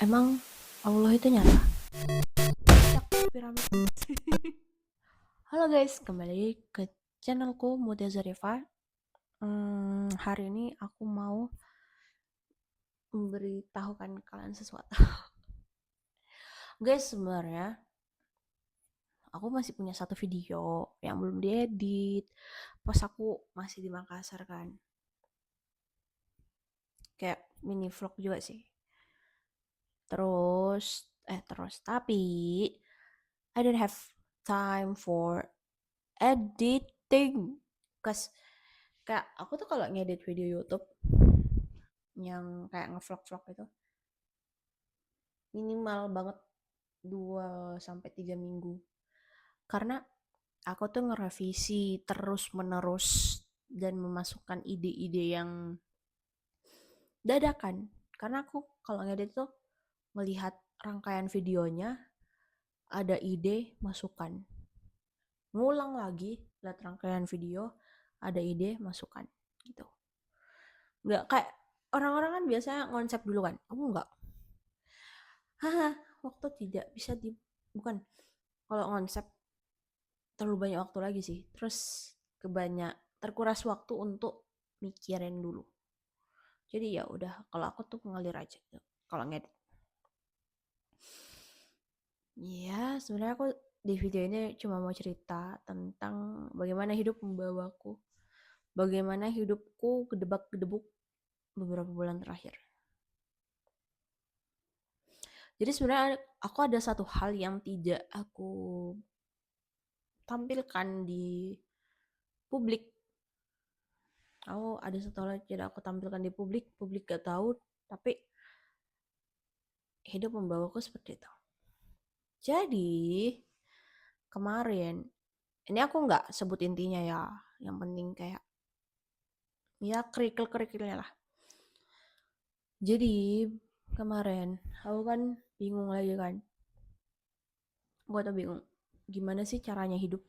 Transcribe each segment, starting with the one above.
Emang Allah itu nyata? Cak piramid. Halo guys, kembali ke channelku Mutia Zarifa. Hari ini aku mau memberitahukan kalian sesuatu. Guys, sebenarnya aku masih punya satu video yang belum diedit. Pas aku masih di Makassar kan. Kayak mini vlog juga sih. Terus tapi I don't have time for editing. Cause kayak aku tuh kalau ngedit video YouTube yang kayak ngevlog-vlog itu minimal banget 2 sampai 3 minggu. Karena aku tuh ngerevisi terus-menerus dan memasukkan ide-ide yang dadakan. Karena aku kalau ngedit tuh melihat rangkaian videonya, ada ide, masukan. Ngulang lagi, lihat rangkaian video, ada ide, masukan gitu. Nggak kayak orang-orang kan biasanya konsep dulu kan. Aku nggak. Haha, waktu tidak bisa bukan, kalau konsep terlalu banyak waktu lagi sih. Terus terkuras waktu untuk mikirin dulu. Jadi ya udah, kalau aku tuh ngalir aja kalau ngedit. Ya, sebenarnya aku di video ini cuma mau cerita tentang bagaimana hidup membawaku. Bagaimana hidupku gedebak-gedebuk beberapa bulan terakhir. Jadi sebenarnya aku ada satu hal yang tidak aku tampilkan di publik. Ada satu hal yang tidak aku tampilkan di publik, publik gak tahu, tapi hidup membawaku seperti itu. Jadi kemarin, ini aku nggak sebut intinya ya, yang penting kayak ya kerikil-kerikilnya lah. Jadi kemarin aku kan bingung lagi kan, gue tuh bingung gimana sih caranya hidup.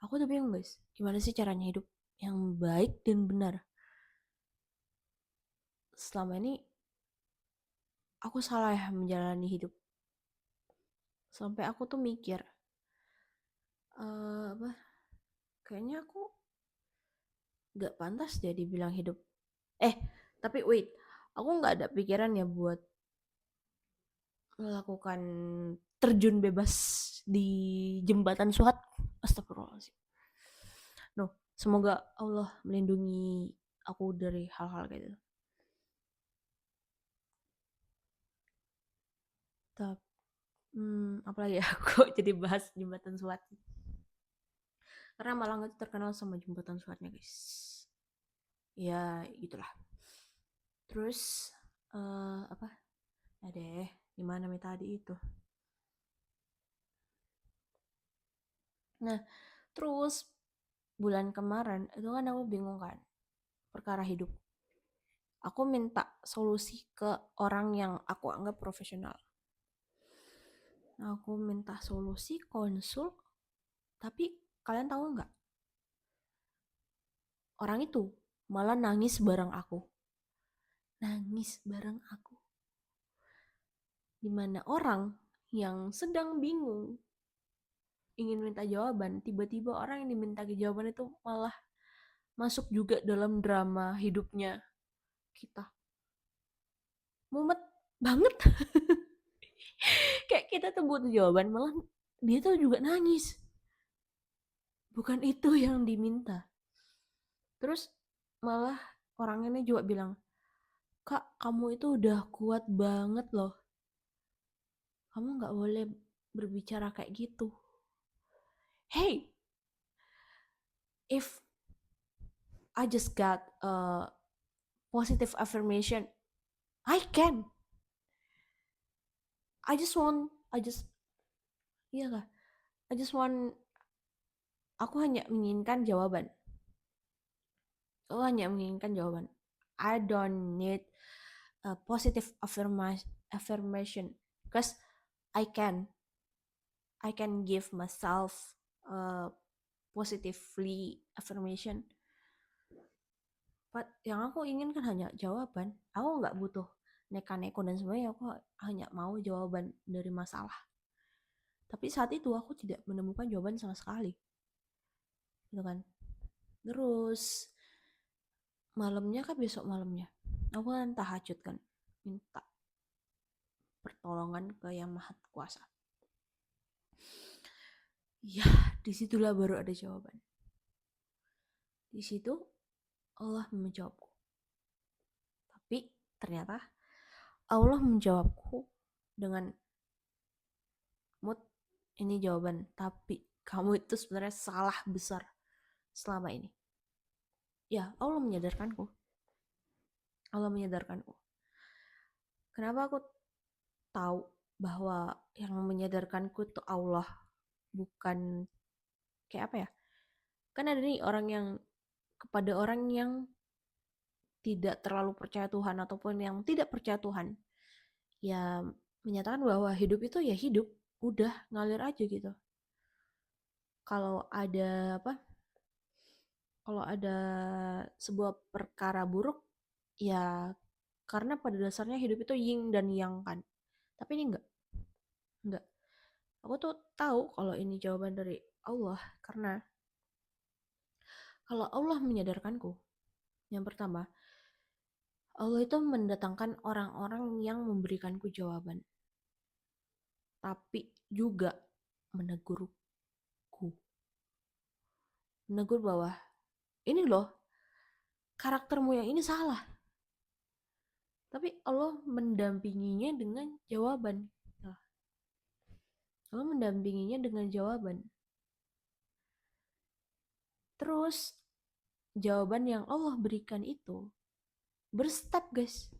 Aku tuh bingung guys, gimana sih caranya hidup yang baik dan benar. Selama ini aku salah ya menjalani hidup. Sampai aku tuh mikir, apa? Kayaknya aku gak pantas jadi bilang hidup. Tapi wait, aku gak ada pikiran ya buat melakukan terjun bebas di jembatan Suhat. Astagfirullahaladzim. No, semoga Allah melindungi aku dari hal-hal kayak gitu. Tapi, apalagi ya, kok jadi bahas jembatan Suhat. Karena Malang itu terkenal sama jembatan Suhatnya guys. Ya, gitulah. Terus, apa? Ada di mana tadi itu. Nah, terus bulan kemarin itu kan aku bingung kan perkara hidup. Aku minta solusi ke orang yang aku anggap profesional. Aku minta solusi konsul, tapi kalian tahu nggak? Orang itu malah nangis bareng aku. Nangis bareng aku. Dimana orang yang sedang bingung ingin minta jawaban, tiba-tiba orang yang diminta jawaban itu malah masuk juga dalam drama hidupnya kita. Mumet banget. Kayak kita tuh butuh jawaban, malah dia tuh juga nangis. Bukan itu yang diminta. Terus malah orang ini juga bilang, Kak, kamu itu udah kuat banget loh. Kamu gak boleh berbicara kayak gitu. Hey, if I just got a positive affirmation, I can. Iya kah? I just want, aku hanya menginginkan jawaban. I don't need a positive affirmation because I can I can give myself a positively affirmation. But yang aku inginkan hanya jawaban. Aku nggak butuh neka-neko dan sebenarnya aku hanya mau jawaban dari masalah. Tapi saat itu aku tidak menemukan jawaban sama sekali. Gitu kan. Terus malamnya kan, besok malamnya aku kan tahajud kan, minta pertolongan ke yang maha kuasa. Ya, disitulah baru ada jawaban. Di situ Allah menjawabku. Tapi ternyata Allah menjawabku dengan, Mut, ini jawaban, tapi kamu itu sebenarnya salah besar selama ini. Ya, Allah menyadarkanku. Allah menyadarkanku. Kenapa aku tahu bahwa yang menyadarkanku itu Allah, bukan kayak apa ya? Kan ada nih orang yang, kepada orang yang tidak terlalu percaya Tuhan ataupun yang tidak percaya Tuhan, ya menyatakan bahwa hidup itu ya hidup, udah ngalir aja gitu. Kalau ada apa? Kalau ada sebuah perkara buruk, ya karena pada dasarnya hidup itu yin dan yang kan. Tapi ini enggak. Aku tuh tahu kalau ini jawaban dari Allah karena kalau Allah menyadarkanku, yang pertama, Allah itu mendatangkan orang-orang yang memberikanku jawaban, tapi juga menegurku. Menegur bahwa ini loh, karaktermu yang ini salah. Tapi Allah mendampinginya dengan jawaban. Allah mendampinginya dengan jawaban. Terus jawaban yang Allah berikan itu berstep, guys.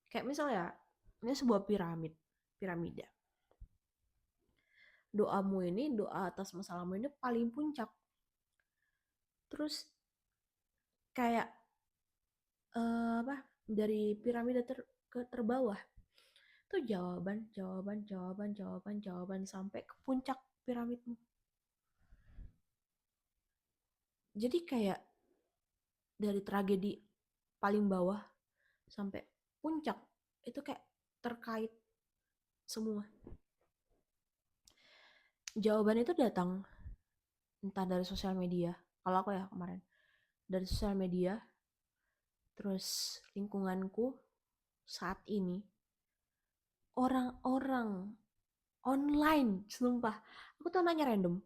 Kayak misalnya, ini sebuah piramida. Doamu ini, doa atas masalahmu ini paling puncak. Terus kayak apa? Dari piramida ke terbawah. Itu jawaban sampai ke puncak piramidmu. Jadi kayak dari tragedi paling bawah sampai puncak itu kayak terkait semua. Jawaban itu datang entah dari sosial media, kalau aku ya kemarin dari sosial media, terus lingkunganku saat ini, orang-orang online, sumpah aku tuh nanya random.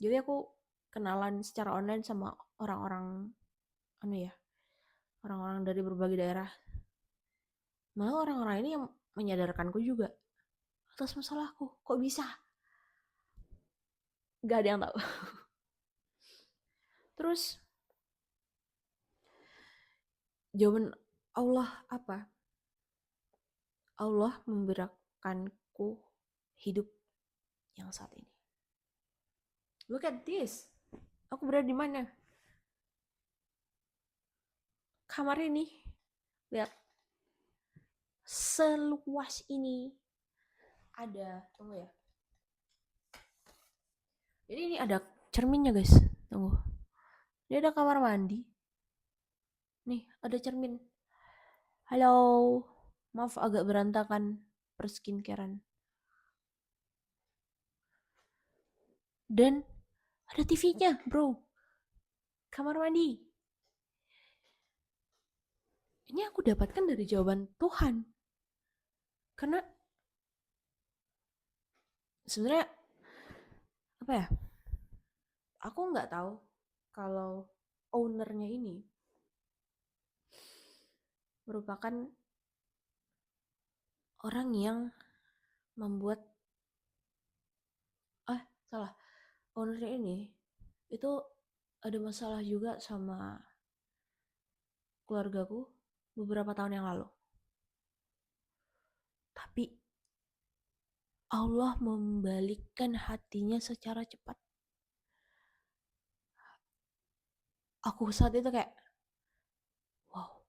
Jadi aku kenalan secara online sama orang-orang orang-orang dari berbagai daerah. Malah orang-orang ini yang menyadarkanku juga atas masalahku. Kok bisa? Gak ada yang tahu. Terus jawaban Allah apa? Allah memberikanku hidup yang saat ini. Look at this. Aku berada di mana? Kamar ini. Lihat. Seluas ini. Ada, tunggu ya. Jadi ini ada cerminnya, guys. Tunggu. Ini ada kamar mandi. Nih, ada cermin. Halo. Maaf agak berantakan perskincarean. Dan ada TV-nya, bro. Kamar mandi. Ini aku dapatkan dari jawaban Tuhan. Karena sebenarnya apa ya? Aku nggak tahu kalau ownernya ini merupakan orang yang membuat salah, ownernya ini itu ada masalah juga sama keluargaku beberapa tahun yang lalu. Tapi Allah membalikkan hatinya secara cepat. Aku saat itu kayak, wow,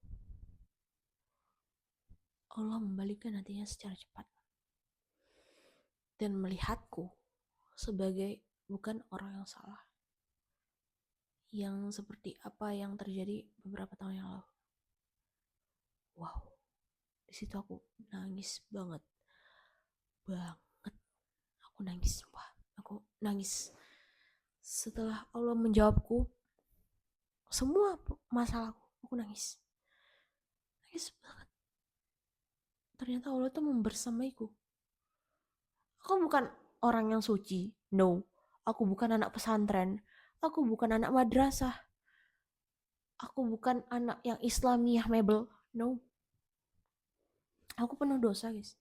Allah membalikkan hatinya secara cepat dan melihatku sebagai bukan orang yang salah, yang seperti apa yang terjadi beberapa tahun yang lalu. Wow, Di situ aku nangis banget, banget. Aku nangis, sumpah. Aku nangis. Setelah Allah menjawabku semua masalahku, aku nangis. Nangis banget. Ternyata Allah tuh membersamaiku. Aku bukan orang yang suci, no. Aku bukan anak pesantren, aku bukan anak madrasah, aku bukan anak yang Islamiyah mebel, no. Aku penuh dosa, guys.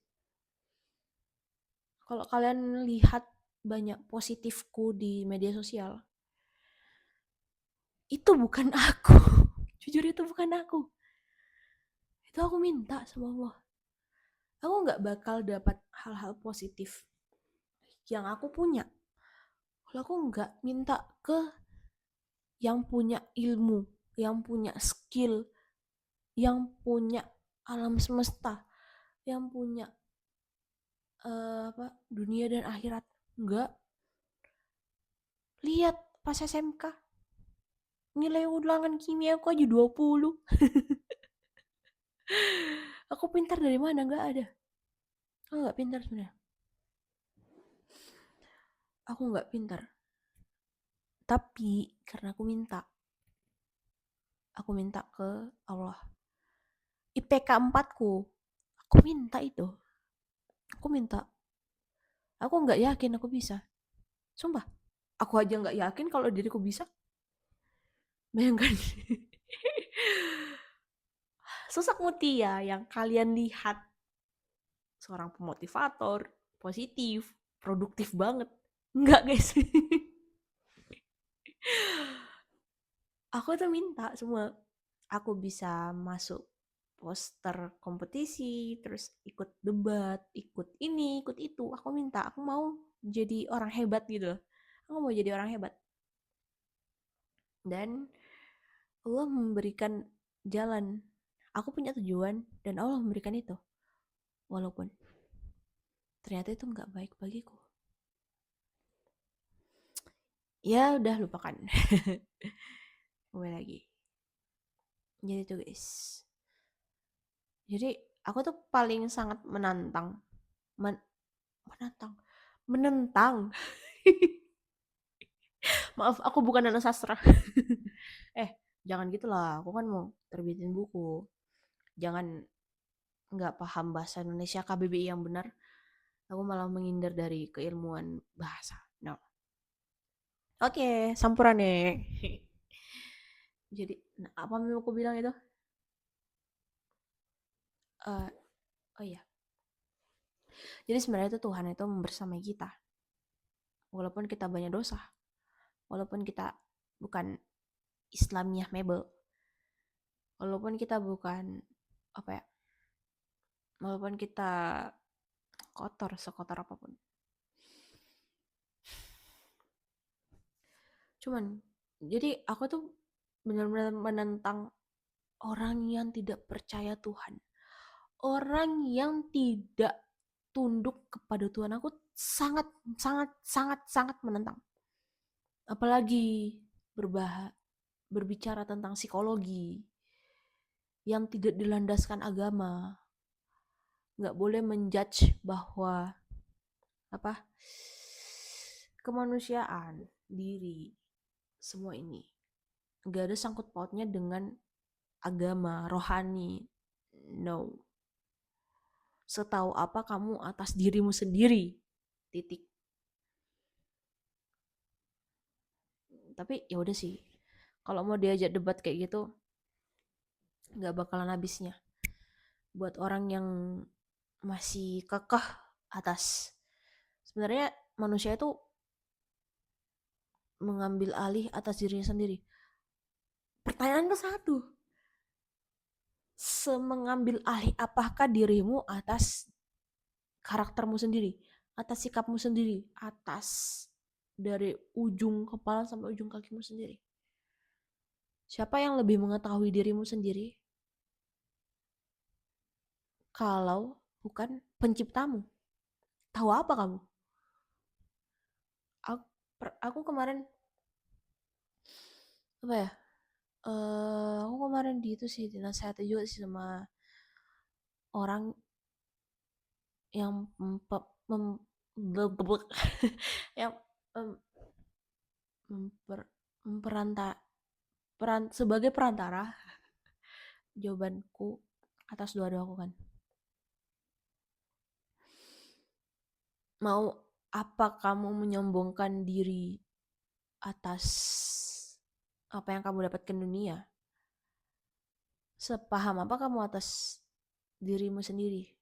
Kalau kalian lihat banyak positifku di media sosial, itu bukan aku. Jujur itu bukan aku. Itu aku minta sama Allah. Aku nggak bakal dapat hal-hal positif yang aku punya kalau aku nggak minta ke yang punya ilmu, yang punya skill, yang punya alam semesta, yang punya dunia dan akhirat. Enggak. Lihat pas SMK, nilai ulangan kimia aku aja 20. Aku pintar dari mana? Enggak ada. Aku enggak pintar sebenarnya. Aku enggak pintar. Tapi karena aku minta ke Allah. IPK 4-ku, aku minta itu. Aku minta. Aku enggak yakin aku bisa. Sumpah. Aku aja enggak yakin kalau diriku bisa. Bayangkan. Sosok Mutia yang kalian lihat seorang pemotivator, positif, produktif banget. Enggak, guys. Aku tuh minta semua. Aku bisa masuk poster kompetisi, terus ikut debat, ikut ini, ikut itu. Aku minta, aku mau jadi orang hebat gitu. Aku mau jadi orang hebat. Dan Allah memberikan jalan. Aku punya tujuan dan Allah memberikan itu. Walaupun ternyata itu nggak baik bagiku. Ya udah lupakan. Kembali lagi. Jadi tuh guys. Jadi aku tuh paling sangat menantang. Menantang. Menentang. Maaf, aku bukan anak sastra. Jangan gitulah. Aku kan mau terbitin buku. Jangan nggak paham bahasa Indonesia KBBI yang benar. Aku malah menghindar dari keilmuan bahasa. No. Oke, sampurane. Jadi, apa yang aku bilang itu? Uh, oh iya. Jadi sebenarnya itu Tuhan itu membersamai kita. Walaupun kita banyak dosa. Walaupun kita bukan Islamiyah mebel. Walaupun kita bukan apa ya? Walaupun kita kotor sekotor apapun. Cuman jadi aku tuh benar-benar menentang orang yang tidak percaya Tuhan. Orang yang tidak tunduk kepada Tuhan. Aku sangat sangat sangat sangat menentang. Apalagi berbicara tentang psikologi yang tidak dilandaskan agama. Nggak boleh menjudge bahwa apa kemanusiaan diri semua ini nggak ada sangkut pautnya dengan agama rohani. No. Setahu apa kamu atas dirimu sendiri. Titik. Tapi ya udah sih. Kalau mau diajak debat kayak gitu nggak bakalan habisnya. Buat orang yang masih kekeh atas sebenarnya manusia itu mengambil alih atas dirinya sendiri. Pertanyaan ke satu, semengambil alih apakah dirimu atas karaktermu sendiri, atas sikapmu sendiri, atas dari ujung kepala sampai ujung kakimu sendiri? Siapa yang lebih mengetahui dirimu sendiri kalau bukan penciptamu? Tahu apa kamu? Aku kemarin apa ya? Aku kemarin di itu sih dinasihati juga sih sama orang yang yang sebagai perantara jawabanku atas doa-doaku kan. Mau apa kamu menyombongkan diri atas apa yang kamu dapatkan dunia? Sepaham apa kamu atas dirimu sendiri?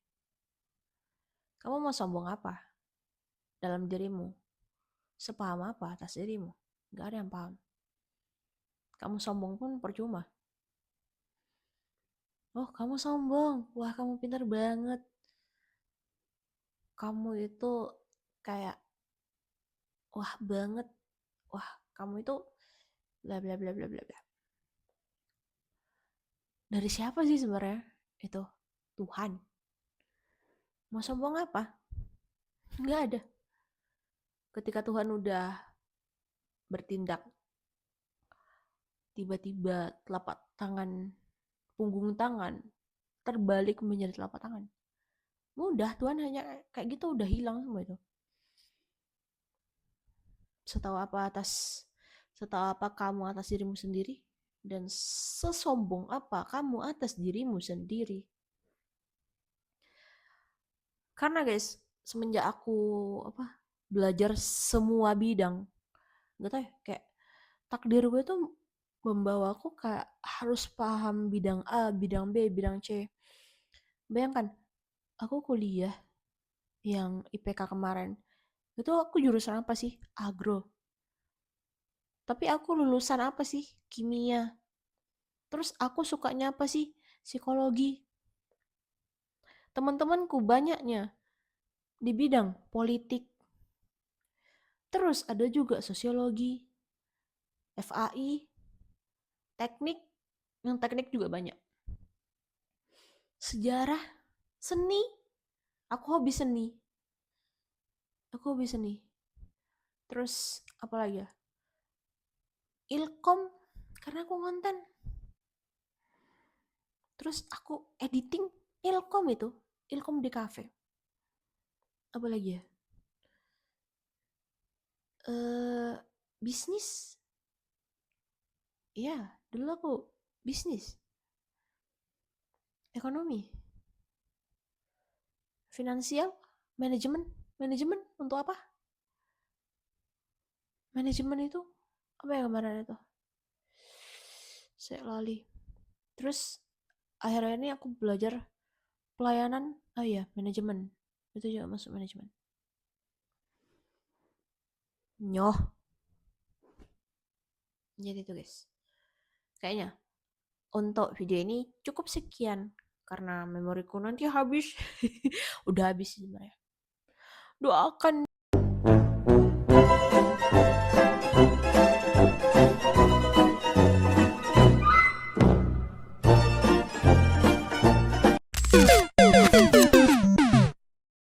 Kamu mau sombong apa dalam dirimu? Sepaham apa atas dirimu? Gak ada yang paham. Kamu sombong pun percuma. Oh, kamu sombong. Wah, kamu pintar banget. Kamu itu kayak wah banget. Wah, kamu itu bla bla bla bla bla bla. Dari siapa sih sebenarnya? Itu Tuhan. Mau sombong apa? Nggak ada. Ketika Tuhan udah bertindak, tiba-tiba telapak tangan, punggung tangan terbalik menjadi telapak tangan. Mudah, Tuhan hanya kayak gitu udah hilang semua itu. Setahu apa kamu atas dirimu sendiri? Dan sesombong apa kamu atas dirimu sendiri? Karena guys, semenjak aku belajar semua bidang, gak tau ya, kayak takdir gue tuh membawa aku kayak harus paham bidang A, bidang B, bidang C. Bayangkan, aku kuliah yang IPK kemarin, itu aku jurusan apa sih? Agro. Tapi aku lulusan apa sih? Kimia. Terus aku sukanya apa sih? Psikologi. Teman-temanku banyaknya di bidang politik. Terus ada juga sosiologi, FAI, teknik, yang teknik juga banyak. Sejarah, seni, aku hobi seni. Terus apa lagi ya? Ilkom, karena aku konten. Terus aku editing, Ilkom itu, Ilkom di cafe. Apa lagi ya? Bisnis. Iya, dulu aku bisnis. Ekonomi. Finansial, manajemen. Manajemen untuk apa? Manajemen itu apa ya kemarin itu? Saya lali. Terus akhirnya ini aku belajar pelayanan. Oh iya, manajemen. Itu juga masuk manajemen. Nyoh. Jadi itu guys. Kayaknya untuk video ini cukup sekian karena memoriku nanti habis. Udah habis sebenarnya. Doakan